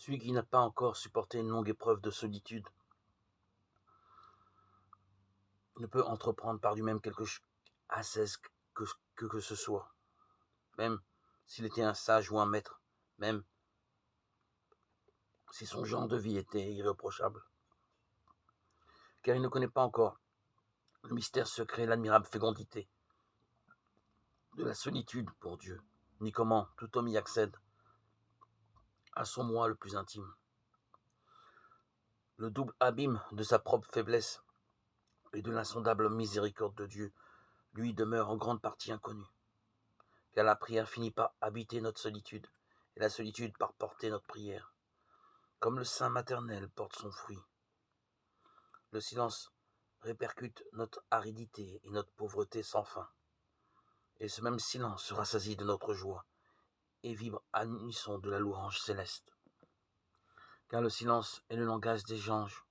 Celui qui n'a pas encore supporté une longue épreuve de solitude ne peut entreprendre par lui-même quelque ascèse que ce soit, même s'il était un sage ou un maître, même si son genre de vie était irréprochable, car il ne connaît pas encore le mystère secret, l'admirable fécondité de la solitude pour Dieu, ni comment tout homme y accède à son moi le plus intime. Le double abîme de sa propre faiblesse et de l'insondable miséricorde de Dieu lui demeure en grande partie inconnu, car la prière finit par habiter notre solitude, et la solitude par porter notre prière, comme le sein maternel porte son fruit. Le silence répercute notre aridité et notre pauvreté sans fin, et ce même silence se rassasie de notre joie et vibre à l'unisson de la louange céleste. Car le silence est le langage des anges.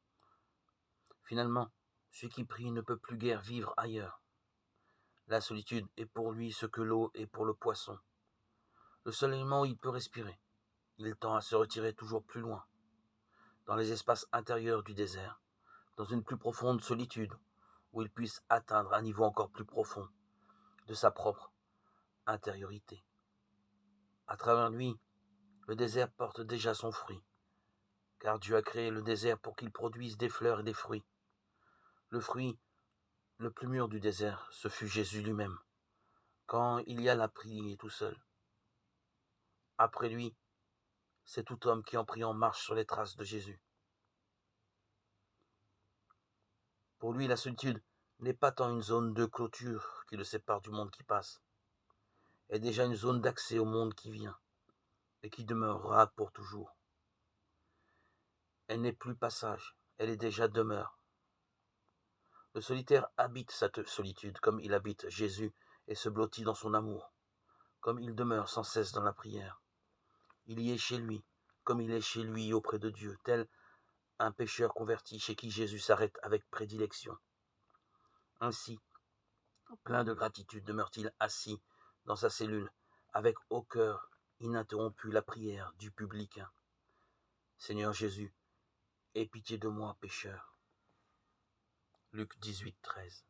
Finalement, celui qui prie ne peut plus guère vivre ailleurs. La solitude est pour lui ce que l'eau est pour le poisson. Le seul élément où il peut respirer. Il tend à se retirer toujours plus loin, dans les espaces intérieurs du désert, dans une plus profonde solitude, où il puisse atteindre un niveau encore plus profond de sa propre intériorité. À travers lui, le désert porte déjà son fruit, car Dieu a créé le désert pour qu'il produise des fleurs et des fruits. Le fruit le plus mûr du désert, ce fut Jésus lui-même, quand il y alla prier tout seul. Après lui, c'est tout homme qui en priant marche sur les traces de Jésus. Pour lui, la solitude n'est pas tant une zone de clôture qui le sépare du monde qui passe, est déjà une zone d'accès au monde qui vient et qui demeurera pour toujours. Elle n'est plus passage, elle est déjà demeure. Le solitaire habite cette solitude comme il habite Jésus et se blottit dans son amour, comme il demeure sans cesse dans la prière. Il y est chez lui, comme il est chez lui auprès de Dieu, tel un pécheur converti chez qui Jésus s'arrête avec prédilection. Ainsi, plein de gratitude, demeure-t-il assis dans sa cellule, avec au cœur ininterrompu la prière du publicain. Seigneur Jésus, aie pitié de moi, pécheur. Luc 18, 13.